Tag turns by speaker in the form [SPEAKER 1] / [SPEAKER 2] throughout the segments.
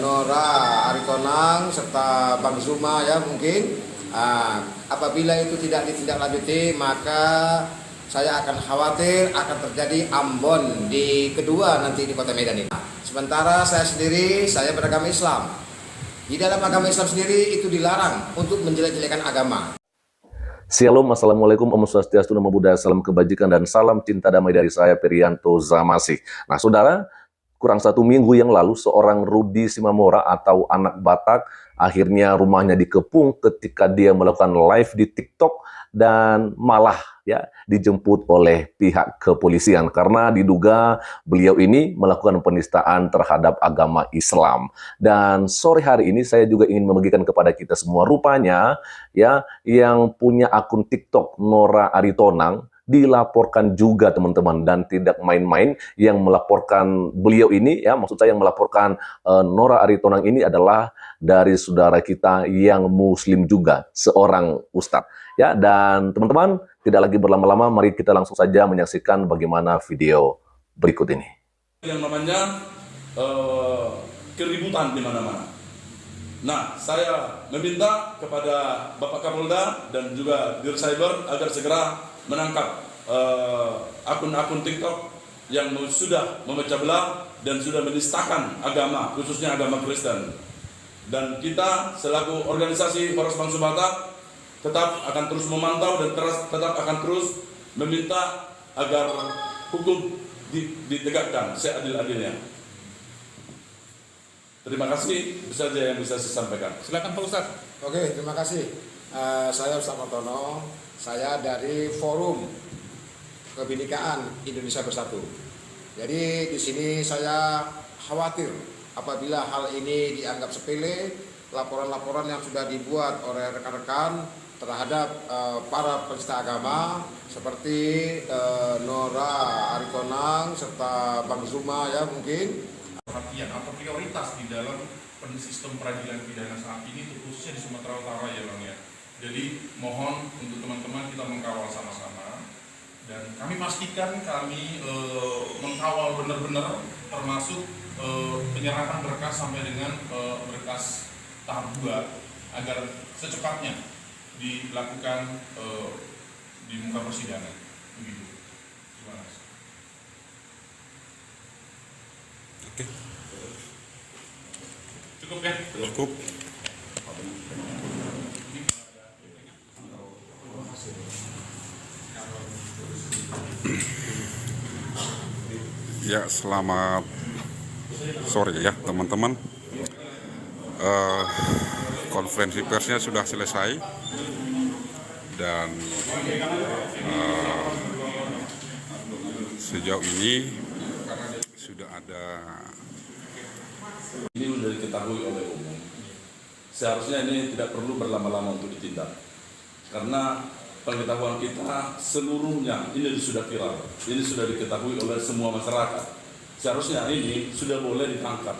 [SPEAKER 1] Nora Aritonang serta Bang Zuma ya mungkin apabila itu tidak ditindaklanjuti maka saya akan khawatir akan terjadi Ambon di kedua nanti di Kota Medan ini. Sementara saya sendiri saya beragama Islam. Di dalam agama Islam sendiri itu dilarang untuk menjelek-jelekan agama.
[SPEAKER 2] Shalom, Assalamualaikum, Om Swastiastu, Namo Buddhaya, salam kebajikan dan salam cinta damai dari saya, Perianto Zamasi. Nah, saudara, kurang 1 minggu yang lalu, seorang Rudi Simamora atau anak Batak, akhirnya rumahnya dikepung ketika dia melakukan live di TikTok dan malah ya dijemput oleh pihak kepolisian karena diduga beliau ini melakukan penistaan terhadap agama Islam. Dan sore hari ini saya juga ingin membagikan kepada kita semua, rupanya ya yang punya akun TikTok Nora Aritonang dilaporkan juga teman-teman, dan tidak main-main. Yang melaporkan beliau ini ya, maksud saya yang melaporkan Nora Aritonang ini adalah dari saudara kita yang muslim juga, seorang ustadz ya. Dan teman-teman, tidak lagi berlama-lama, mari kita langsung saja menyaksikan bagaimana video berikut ini.
[SPEAKER 3] Yang namanya keributan di mana-mana. Nah, saya meminta kepada Bapak Kapolda dan juga Dir Cyber agar segera menangkap akun-akun TikTok yang sudah memecah belah dan sudah menistakan agama, khususnya agama Kristen. Dan kita selaku organisasi Poros Bangsa Batak tetap akan terus memantau dan tetap akan terus meminta agar hukum ditegakkan seadil-adilnya. Terima kasih, itu saja yang bisa saya sampaikan. Silakan Pak Ustadz.
[SPEAKER 1] Oke, terima kasih. Saya Ustadz Martono, saya dari Forum Kebinekaan Indonesia Bersatu. Jadi di sini saya khawatir apabila hal ini dianggap sepele, laporan-laporan yang sudah dibuat oleh rekan-rekan terhadap para penista agama seperti Nora Aritonang serta Bang Zuma ya mungkin.
[SPEAKER 4] Perhatian atau prioritas di dalam sistem peradilan pidana saat ini, khususnya di Sumatera Utara ya Bang ya. Jadi mohon untuk teman-teman kita mengkawal sama-sama, dan kami pastikan kami mengkawal benar-benar termasuk penyerahan berkas sampai dengan berkas tahap 2 agar secepatnya dilakukan di muka persidangan. Begitu. Terima kasih.
[SPEAKER 5] Oke.
[SPEAKER 4] Cukup ya?
[SPEAKER 5] Cukup. Ya, selamat sore ya teman-teman. Konferensi persnya sudah selesai dan sejauh ini sudah ada.
[SPEAKER 3] Ini sudah diketahui oleh umum. Seharusnya ini tidak perlu berlama-lama untuk ditindak. Karena pengetahuan kita seluruhnya ini sudah viral. Ini sudah diketahui oleh semua masyarakat. Seharusnya ini sudah boleh ditangkap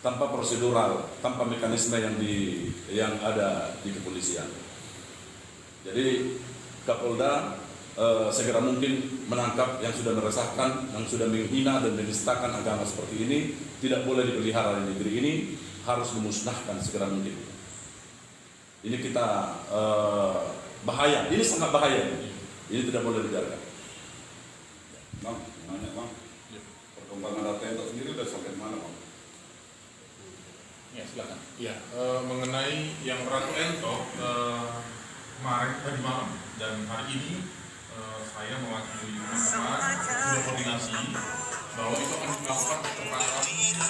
[SPEAKER 3] tanpa prosedural, tanpa mekanisme yang ada di kepolisian. Jadi Kapolda segera mungkin menangkap yang sudah meresahkan, yang sudah menghina dan menistakan agama seperti ini. Tidak boleh dipelihara di negeri ini, harus dimusnahkan segera mungkin. Ini kita bahaya, ini sangat bahaya. Ini tidak boleh dibiarkan.
[SPEAKER 5] Bang, nanya Bang, perkembangan data itu sendiri udah sampai mana Bang?
[SPEAKER 4] Ya, silakan. Ya, mengenai yang Ratu Ento kemarin tadi malam dan hari ini saya mewakili teman-teman sudah koordinasi bahwa itu akan dilakukan percepatan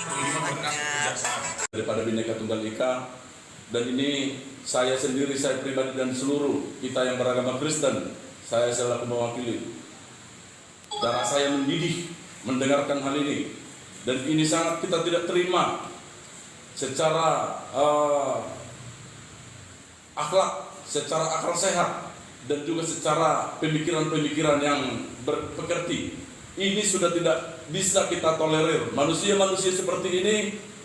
[SPEAKER 4] pengiriman berkas kejaksaan
[SPEAKER 3] Daripada Bhinneka Tunggal Ika, dan ini saya sendiri, saya pribadi dan seluruh kita yang beragama Kristen, saya selaku mewakili. Darah saya mendidih mendengarkan hal ini, dan ini sangat kita tidak terima secara akhlak, secara akal sehat, dan juga secara pemikiran-pemikiran yang berpekerti. Ini sudah tidak bisa kita tolerir. Manusia-manusia seperti ini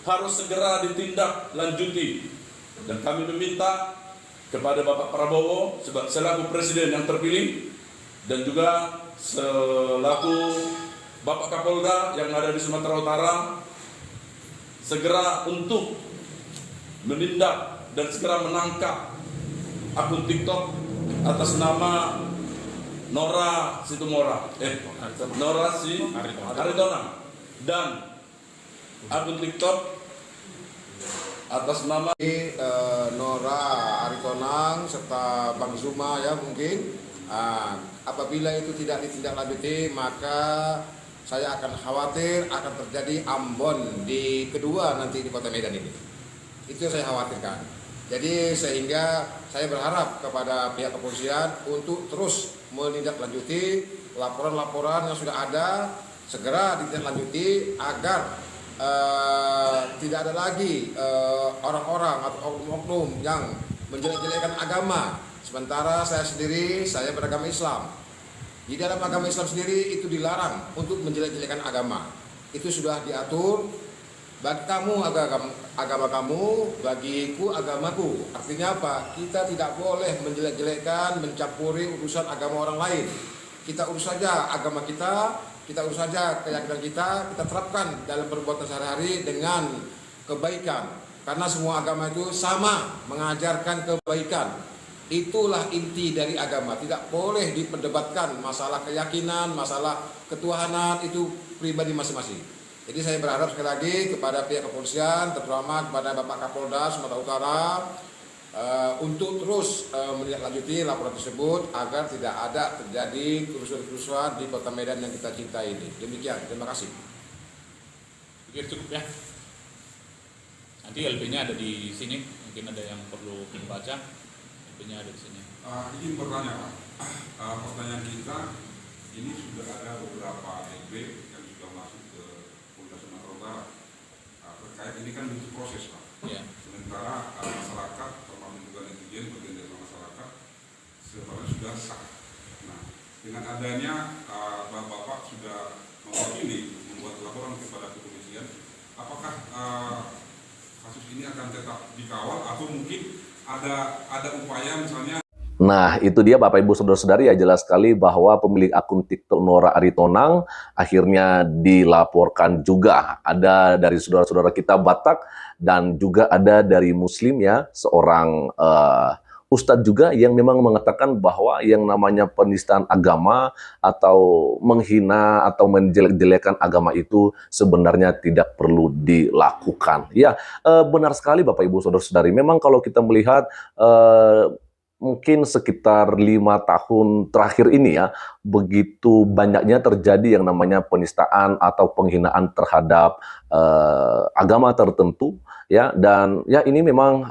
[SPEAKER 3] harus segera ditindak lanjuti. Dan kami meminta kepada Bapak Prabowo selaku Presiden yang terpilih, dan juga selaku Bapak Kapolda yang ada di Sumatera Utara, segera untuk menindak dan segera menangkap akun TikTok atas nama Nora Aritonang, dan akun TikTok atas nama
[SPEAKER 1] Nora Aritonang serta Bang Zuma ya mungkin. Apabila itu tidak ditindaklanjuti, maka saya akan khawatir akan terjadi ambon di kedua nanti di Kota Medan ini. Itu yang saya khawatirkan. Jadi sehingga saya berharap kepada pihak kepolisian untuk terus menindaklanjuti laporan-laporan yang sudah ada, segera ditindaklanjuti agar tidak ada lagi orang-orang atau oknum-oknum yang menjelek-jelekan agama. Sementara saya sendiri, saya beragama Islam. Di dalam agama Islam sendiri itu dilarang untuk menjelek-jelekan agama. Itu sudah diatur, bagi kamu agama kamu, bagiku agamaku. Artinya apa? Kita tidak boleh menjelek-jelekan, mencampuri urusan agama orang lain. Kita urus saja agama kita urus saja keyakinan kita terapkan dalam perbuatan sehari-hari dengan kebaikan. Karena semua agama itu sama, mengajarkan kebaikan. Itulah inti dari agama. Tidak boleh diperdebatkan masalah keyakinan, masalah ketuhanan, itu pribadi masing-masing. Jadi saya berharap sekali lagi kepada pihak kepolisian, terutama kepada Bapak Kapolda Sumatera Utara, untuk terus menindaklanjuti laporan tersebut agar tidak ada terjadi kerusuhan-kerusuhan di Kota Medan yang kita cintai ini. Demikian, terima kasih.
[SPEAKER 6] Pikir cukup ya. Nanti LP-nya ada di sini, mungkin ada yang perlu dibaca. LP-nya ada di sini.
[SPEAKER 5] Izin bertanya, Pak. Pertanyaan kita, ini sudah ada beberapa LP yang sudah masuk ke Polda Sumatera Utara. Terkait ini kan butuh proses, Pak.
[SPEAKER 6] Ya.
[SPEAKER 5] Sementara masyarakat, termasuk juga netizen, bagian dari masyarakat, sebenarnya sudah sah. Nah, dengan adanya Bapak sudah mewakili membuat laporan kepada kepolisian, apakah kasus ini akan tetap dikawal atau mungkin ada upaya misalnya?
[SPEAKER 2] Nah, itu dia Bapak Ibu Saudara-saudari, ya jelas sekali bahwa pemilik akun TikTok Nora Aritonang akhirnya dilaporkan juga. Ada dari saudara-saudara kita Batak dan juga ada dari Muslim ya, seorang Ustadz juga yang memang mengatakan bahwa yang namanya penistaan agama atau menghina atau menjelek-jelekan agama itu sebenarnya tidak perlu dilakukan. Ya, benar sekali Bapak Ibu Saudara-saudari. Memang kalau kita melihat mungkin sekitar 5 tahun terakhir ini ya, begitu banyaknya terjadi yang namanya penistaan atau penghinaan terhadap agama tertentu ya, dan ya ini memang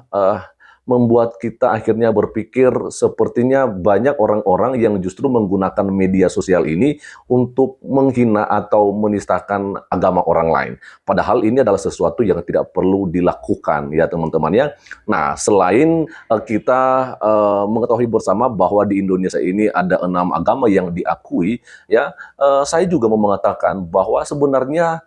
[SPEAKER 2] membuat kita akhirnya berpikir sepertinya banyak orang-orang yang justru menggunakan media sosial ini untuk menghina atau menistakan agama orang lain. Padahal ini adalah sesuatu yang tidak perlu dilakukan ya teman-teman ya. Nah, selain kita mengetahui bersama bahwa di Indonesia ini ada 6 agama yang diakui ya, saya juga mau mengatakan bahwa sebenarnya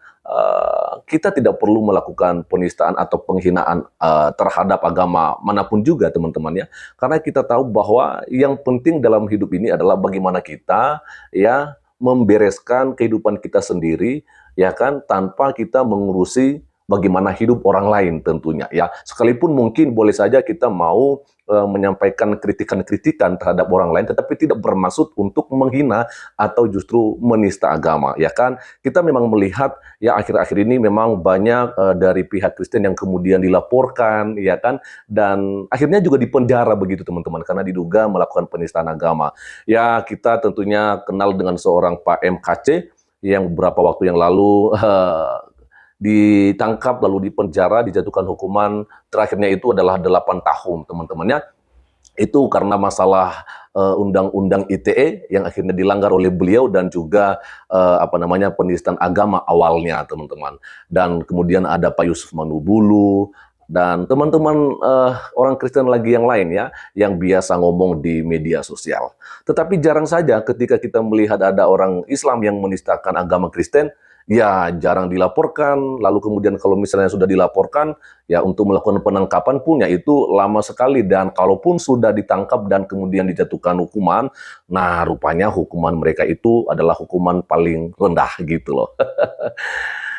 [SPEAKER 2] kita tidak perlu melakukan penistaan atau penghinaan terhadap agama manapun juga teman-teman ya, karena kita tahu bahwa yang penting dalam hidup ini adalah bagaimana kita ya membereskan kehidupan kita sendiri ya kan, tanpa kita mengurusi bagaimana hidup orang lain tentunya ya. Sekalipun mungkin boleh saja kita mau menyampaikan kritikan-kritikan terhadap orang lain, tetapi tidak bermaksud untuk menghina atau justru menista agama ya kan. Kita memang melihat ya akhir-akhir ini memang banyak dari pihak Kristen yang kemudian dilaporkan ya kan, dan akhirnya juga dipenjara begitu teman-teman karena diduga melakukan penistaan agama. Ya, kita tentunya kenal dengan seorang Pak MKC yang beberapa waktu yang lalu ditangkap lalu dipenjara, dijatuhkan hukuman terakhirnya itu adalah 8 tahun teman-temannya. Itu karena masalah undang-undang ITE yang akhirnya dilanggar oleh beliau dan juga penistaan agama awalnya teman-teman. Dan kemudian ada Pak Yusuf Manubulu dan teman-teman orang Kristen lagi yang lain ya, yang biasa ngomong di media sosial. Tetapi jarang saja ketika kita melihat ada orang Islam yang menistakan agama Kristen, ya jarang dilaporkan. Lalu kemudian kalau misalnya sudah dilaporkan, ya untuk melakukan penangkapan pun ya itu lama sekali. Dan kalaupun sudah ditangkap dan kemudian dijatuhkan hukuman, nah rupanya hukuman mereka itu adalah hukuman paling rendah gitu loh.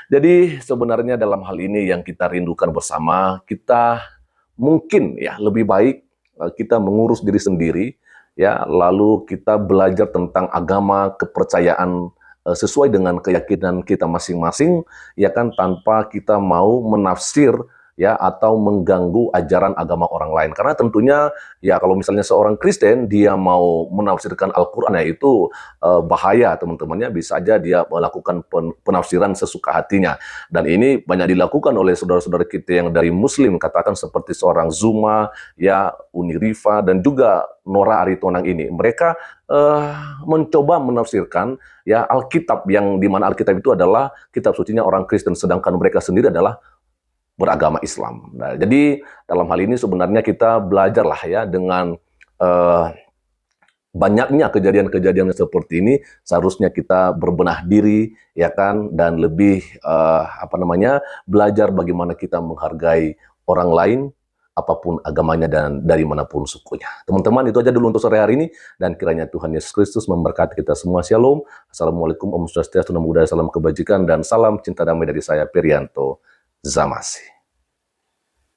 [SPEAKER 2] Jadi sebenarnya dalam hal ini yang kita rindukan bersama, kita mungkin ya lebih baik kita mengurus diri sendiri, ya, lalu kita belajar tentang agama, kepercayaan sesuai dengan keyakinan kita masing-masing, ya kan, tanpa kita mau menafsir ya atau mengganggu ajaran agama orang lain. Karena tentunya ya kalau misalnya seorang Kristen dia mau menafsirkan Al-Qur'an ya itu bahaya teman-temannya, bisa aja dia melakukan penafsiran sesuka hatinya. Dan ini banyak dilakukan oleh saudara-saudara kita yang dari Muslim, katakan seperti seorang Zuma, ya, Uniriva, dan juga Nora Aritonang ini. Mereka mencoba menafsirkan ya Alkitab, yang dimana Alkitab itu adalah kitab sucinya orang Kristen, sedangkan mereka sendiri adalah beragama Islam. Nah, jadi dalam hal ini sebenarnya kita belajarlah ya dengan banyaknya kejadian-kejadian seperti ini, seharusnya kita berbenah diri ya kan, dan lebih belajar bagaimana kita menghargai orang lain apapun agamanya dan dari manapun sukunya. Teman-teman, itu aja dulu untuk sore hari ini, dan kiranya Tuhan Yesus Kristus memberkati kita semua. Shalom. Assalamualaikum, Om Swastiastu, Namo Buddhaya, salam kebajikan dan salam cinta damai dari saya Perianto Zamasi.